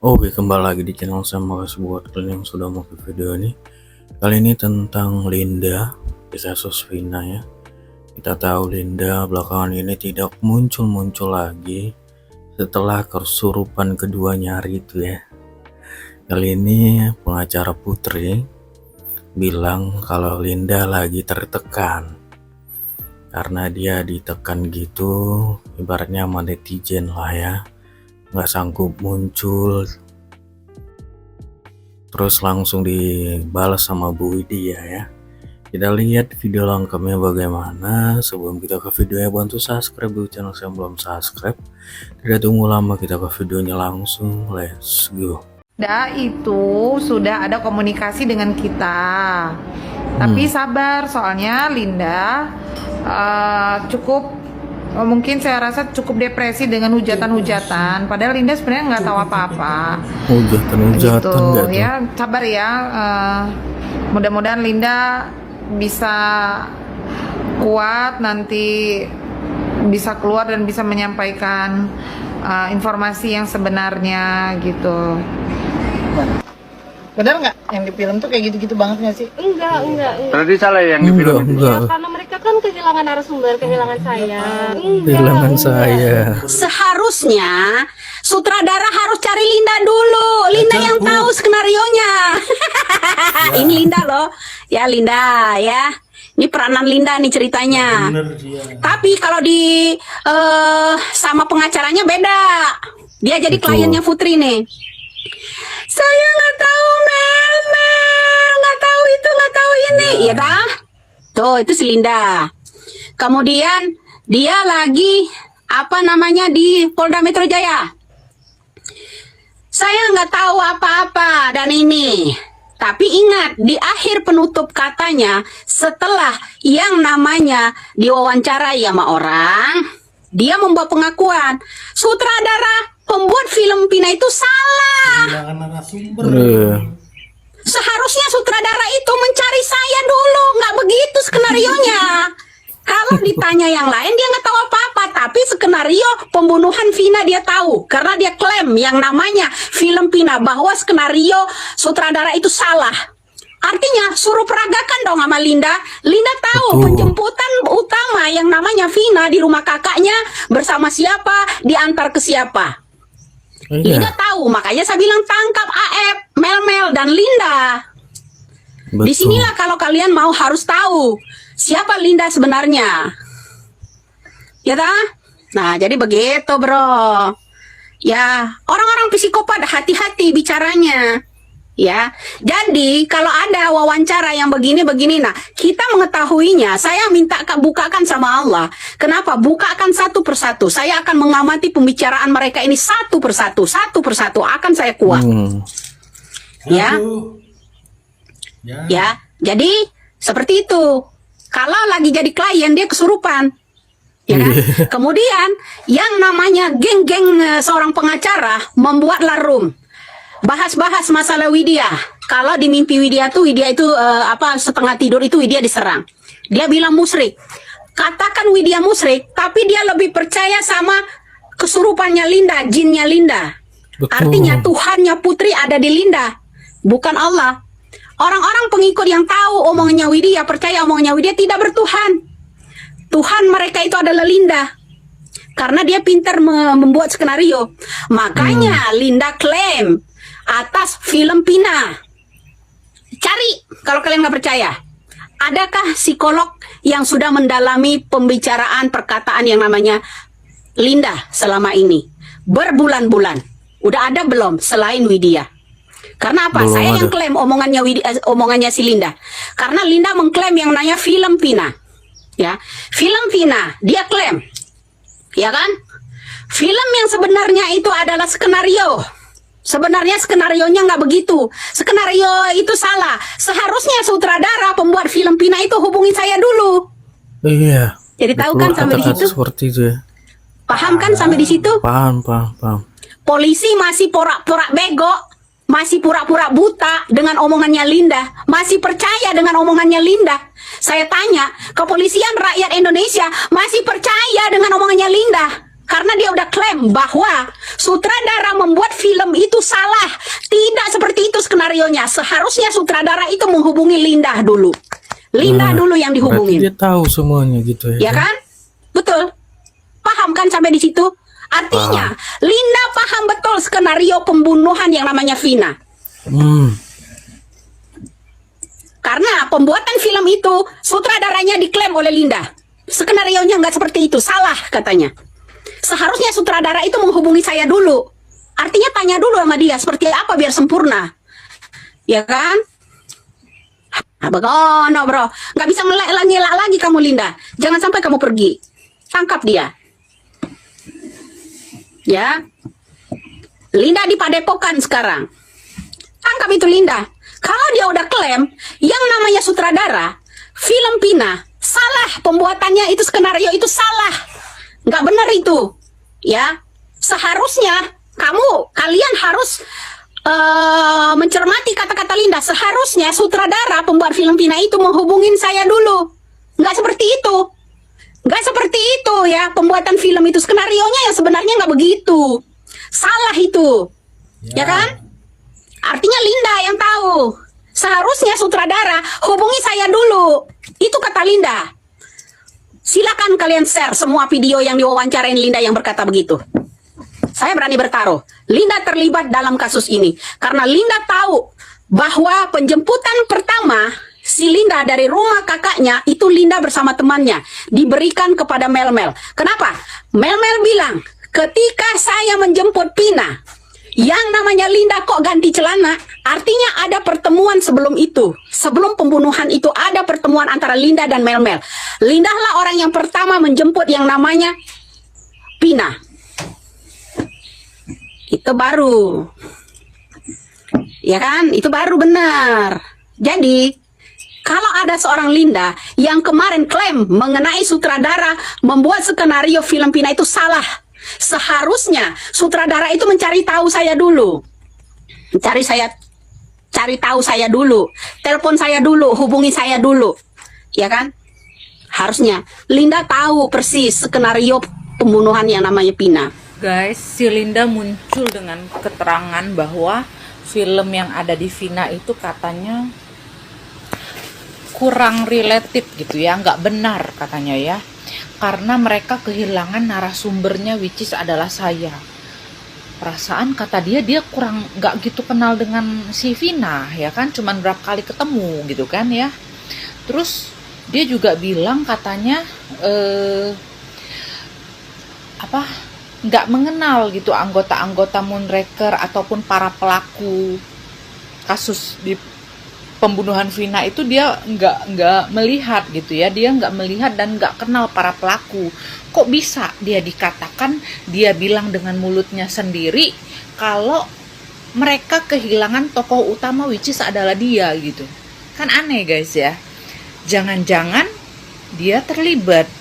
Oke, kembali lagi di channel saya. Makasih buat kalian yang sudah mau ke video ini. Kali ini tentang Linda di kasus Vina ya. Kita tahu Linda belakangan ini tidak muncul-muncul lagi setelah kesurupan kedua nyari itu ya. Kali ini pengacara Putri bilang kalau Linda lagi tertekan karena dia ditekan gitu, ibaratnya sama netizen lah ya, nggak sanggup muncul, terus langsung dibalas sama Bu Widya ya. Kita lihat video lengkapnya bagaimana. Sebelum kita ke videonya, bantu subscribe dulu channel saya yang belum subscribe. Tidak tunggu lama, kita ke videonya langsung. Let's go. Itu sudah ada komunikasi dengan kita, tapi sabar, soalnya Linda mungkin saya rasa cukup depresi dengan hujatan-hujatan, padahal Linda sebenarnya nggak tahu apa-apa. Hujatan Gitu gitu. ya, sabar ya. Mudah-mudahan Linda bisa kuat, nanti bisa keluar dan bisa menyampaikan informasi yang sebenarnya gitu. Benar nggak yang di film tuh kayak gitu-gitu banget nggak sih? Enggak. Berarti salah yang di film itu? Ya, karena mereka kan kehilangan narasumber, kehilangan saya. Kehilangan saya. Seharusnya sutradara harus cari Linda dulu. Linda yang tahu skenarionya. Ini Linda loh. Ya Linda ya. Ini peranan Linda nih ceritanya. Tapi kalau di sama pengacaranya beda. Dia jadi kliennya Putri nih. Saya nggak tahu Mel, nggak tahu itu, nggak tahu ini, ya dah. Tuh itu si Linda. Kemudian dia lagi di Polda Metro Jaya. Saya nggak tahu apa-apa dan ini. Tapi ingat, di akhir penutup katanya, setelah yang namanya diwawancarai sama orang, dia membuat pengakuan, sutradara pembuat film Vina itu salah. Seharusnya sutradara itu mencari saya dulu, nggak begitu skenarionya. Kalau ditanya yang lain dia nggak tahu apa-apa, tapi skenario pembunuhan Vina dia tahu karena dia klaim yang namanya film Vina bahwa skenario sutradara itu salah. Artinya suruh peragakan dong sama Linda. Linda tahu penjemputan utama yang namanya Vina di rumah kakaknya bersama siapa, diantar ke siapa. Linda tahu, makanya saya bilang tangkap AF, Mel dan Linda. Disinilah kalau kalian mau harus tahu siapa Linda sebenarnya. Ya tak? Nah jadi begitu bro. Ya orang-orang psikopat hati-hati bicaranya. Ya, jadi kalau ada wawancara yang begini-begini, nah kita mengetahuinya. Saya minta bukakan sama Allah. Kenapa? Bukakan satu persatu. Saya akan mengamati pembicaraan mereka ini satu persatu akan saya kuat. Ya, ya. Jadi seperti itu. Kalau lagi jadi klien dia kesurupan, ya kan? Kemudian yang namanya geng-geng seorang pengacara membuatlah room. Bahas-bahas masalah Widya. Kalau di mimpi Widya itu setengah tidur itu Widya diserang. Dia bilang musyrik. Katakan Widya musyrik, tapi dia lebih percaya sama kesurupannya Linda, jinnya Linda. Artinya Tuhannya Putri ada di Linda, bukan Allah. Orang-orang pengikut yang tahu omongannya Widya, percaya omongannya Widya tidak bertuhan. Tuhan mereka itu adalah Linda. Karena dia pintar membuat skenario. Makanya Linda klaim atas film Vina. Cari kalau kalian nggak percaya. Adakah psikolog yang sudah mendalami pembicaraan perkataan yang namanya Linda selama ini berbulan-bulan? Udah ada belum selain Widya? Karena apa? Belum Saya ada. yang klaim omongannya si Linda. Karena Linda mengklaim yang namanya film Vina. Ya, film Vina dia klaim. Ya kan? Film yang sebenarnya itu adalah skenario. Sebenarnya skenarionya nggak begitu. Skenario itu salah. Seharusnya sutradara pembuat film Vina itu hubungi saya dulu. Iya. Jadi tahu kan sampai di situ? Seperti itu ya. Paham kan sampai di situ? Paham. Polisi masih pura-pura bego, masih pura-pura buta dengan omongannya Linda, masih percaya dengan omongannya Linda. Saya tanya, kepolisian rakyat Indonesia masih percaya dengan omongannya Linda. Karena dia udah klaim bahwa sutradara membuat film itu salah. Tidak seperti itu skenarionya. Seharusnya sutradara itu menghubungi Linda dulu. Linda dulu yang Berarti dihubungin. dia tahu semuanya gitu ya. Ya kan? Betul. Paham kan sampai di situ? Artinya, Linda paham betul skenario pembunuhan yang namanya Vina. Karena pembuatan film itu sutradaranya diklaim oleh Linda. Skenarionya nggak seperti itu, salah katanya. Seharusnya sutradara itu menghubungi saya dulu. Artinya tanya dulu sama dia seperti apa biar sempurna. Ya kan? Begono bro, nggak bisa ngelak lagi kamu Linda. Jangan sampai kamu pergi. Tangkap dia. Ya, Linda di Padepokan sekarang. Tangkap itu Linda. Kalau dia udah klaim yang namanya sutradara film Pina salah, pembuatannya itu skenario itu salah, nggak benar itu. Ya, seharusnya kalian harus mencermati kata-kata Linda. Seharusnya sutradara pembuat film Pina itu menghubungin saya dulu. Nggak seperti itu. Nggak seperti itu ya. Pembuatan film itu skenarionya yang sebenarnya nggak begitu. Salah itu. Ya kan? Artinya Linda yang tahu. Seharusnya sutradara hubungi saya dulu. Itu kata Linda. Silakan kalian share semua video yang diwawancarain Linda yang berkata begitu. Saya berani bertaruh, Linda terlibat dalam kasus ini. Karena Linda tahu bahwa penjemputan pertama si Linda dari rumah kakaknya, itu Linda bersama temannya, diberikan kepada Mel-Mel. Kenapa? Mel-Mel bilang, ketika saya menjemput Pina, yang namanya Linda kok ganti celana, artinya ada pertemuan sebelum itu. Sebelum pembunuhan itu ada pertemuan antara Linda dan Mel-Mel. Linda lah orang yang pertama menjemput yang namanya Pina. Itu baru. Ya kan? Itu baru benar. Jadi, kalau ada seorang Linda yang kemarin klaim mengenai sutradara membuat skenario film Pina itu salah, seharusnya sutradara itu mencari tahu saya dulu. Cari tahu saya dulu. Telepon saya dulu, hubungi saya dulu. Ya kan? Harusnya Linda tahu persis skenario pembunuhan yang namanya Pina. Guys, si Linda muncul dengan keterangan bahwa film yang ada di Vina itu katanya kurang related gitu ya, nggak benar katanya ya, karena mereka kehilangan narasumbernya which is adalah saya. Perasaan kata dia kurang nggak gitu kenal dengan si Vina ya kan, cuman berapa kali ketemu gitu kan ya. Terus dia juga bilang katanya nggak mengenal gitu anggota-anggota Moonraker ataupun para pelaku kasus di pembunuhan Vina itu. Dia nggak melihat gitu ya, dia nggak melihat dan nggak kenal para pelaku. Kok bisa dia dikatakan, dia bilang dengan mulutnya sendiri kalau mereka kehilangan tokoh utama which is adalah dia gitu. Kan aneh guys ya. Jangan-jangan dia terlibat,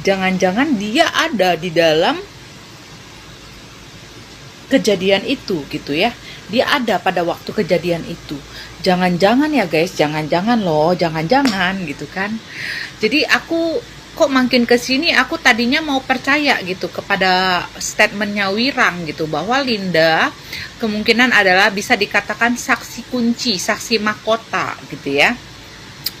jangan-jangan dia ada di dalam kejadian itu gitu ya. Dia ada pada waktu kejadian itu. Jangan-jangan ya guys, jangan-jangan loh, jangan-jangan gitu kan. Jadi aku kok makin kesini aku tadinya mau percaya gitu kepada statementnya Wirang gitu, bahwa Linda kemungkinan adalah bisa dikatakan saksi kunci, saksi mahkota gitu ya.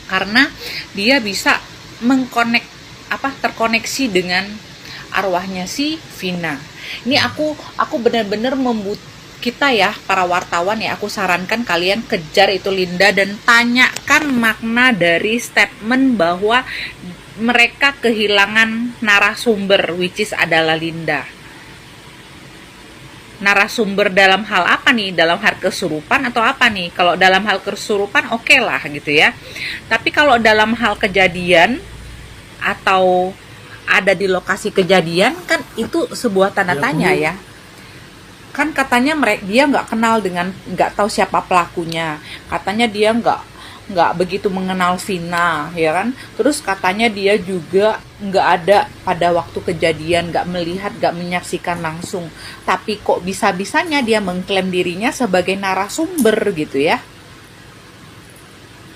Karena dia bisa terkoneksi dengan arwahnya si Vina. Ini aku benar-benar kita ya para wartawan ya, aku sarankan kalian kejar itu Linda dan tanyakan makna dari statement bahwa mereka kehilangan narasumber which is adalah Linda. Narasumber dalam hal apa nih? Dalam hal kesurupan atau apa nih? Kalau dalam hal kesurupan oke lah gitu ya. Tapi kalau dalam hal kejadian atau ada di lokasi kejadian kan itu sebuah tanda tanya ya. Kan katanya dia nggak kenal dengan, nggak tahu siapa pelakunya. Katanya dia nggak begitu mengenal Vina ya kan. Terus katanya dia juga nggak ada pada waktu kejadian, nggak melihat, nggak menyaksikan langsung. Tapi kok bisa-bisanya dia mengklaim dirinya sebagai narasumber gitu ya.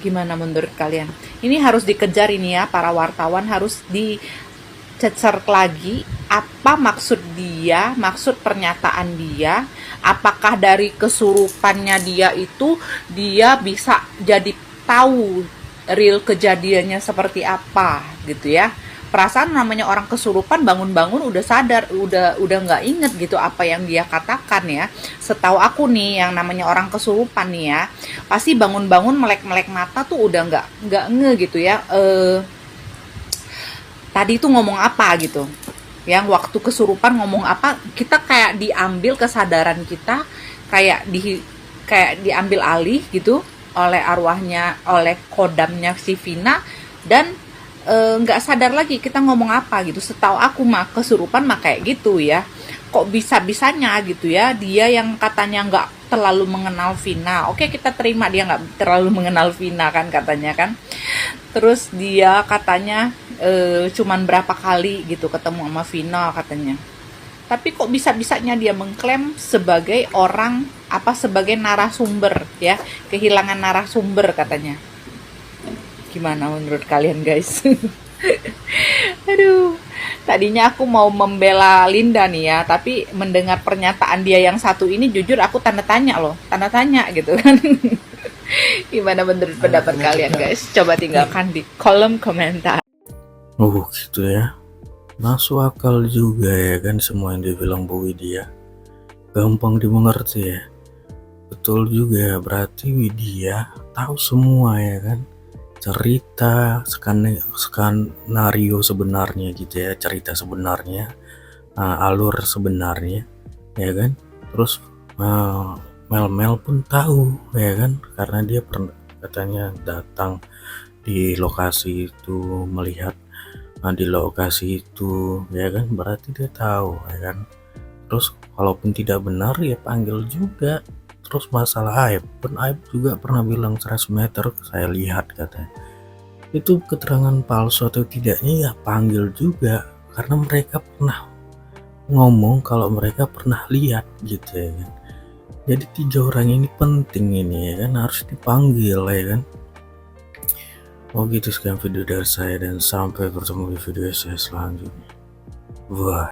Gimana menurut kalian? Ini harus dikejar ini ya, para wartawan harus dicecer lagi apa maksud dia, maksud pernyataan dia, apakah dari kesurupannya dia itu dia bisa jadi tahu real kejadiannya seperti apa gitu ya. Perasaan namanya orang kesurupan bangun-bangun udah sadar, udah nggak inget gitu apa yang dia katakan ya. Setahu aku nih yang namanya orang kesurupan nih ya, pasti bangun-bangun melek-melek mata tuh udah nggak nge gitu ya. Tadi itu ngomong apa gitu. Yang waktu kesurupan ngomong apa, kita kayak diambil kesadaran kita, kayak diambil alih gitu oleh arwahnya, oleh kodamnya si Vina, dan nggak sadar lagi kita ngomong apa gitu. Setahu aku mah kesurupan mah kayak gitu ya. Kok bisa-bisanya gitu ya, dia yang katanya nggak terlalu mengenal Vina, oke kita terima dia nggak terlalu mengenal Vina kan katanya kan. Terus dia katanya cuman berapa kali gitu ketemu sama Vina katanya. Tapi kok bisa-bisanya dia mengklaim sebagai orang sebagai narasumber ya, kehilangan narasumber katanya. Gimana menurut kalian guys? Aduh, tadinya aku mau membela Linda nih ya, tapi mendengar pernyataan dia yang satu ini jujur aku tanda tanya gitu kan. Gimana menurut pendapat kalian guys? Coba tinggalkan di kolom komentar. Gitu ya. Masuk akal juga ya kan semua yang dibilang Bu Widya. Gampang dimengerti ya. Betul juga, berarti Widya tahu semua ya kan. Cerita skenario sebenarnya gitu ya, cerita sebenarnya, alur sebenarnya ya kan. Terus Mel pun tahu ya kan, karena dia pernah katanya datang di lokasi itu, melihat di lokasi itu ya kan, berarti dia tahu ya kan. Terus kalaupun tidak benar ya panggil juga. Terus masalah Aib juga pernah bilang 100 meter saya lihat katanya. Itu keterangan palsu atau tidaknya ya panggil juga, karena mereka pernah ngomong kalau mereka pernah lihat gitu ya kan. Jadi 3 orang ini penting ini ya kan, harus dipanggil ya kan. Gitu sekian video dari saya, dan sampai bertemu di video saya selanjutnya. Bye.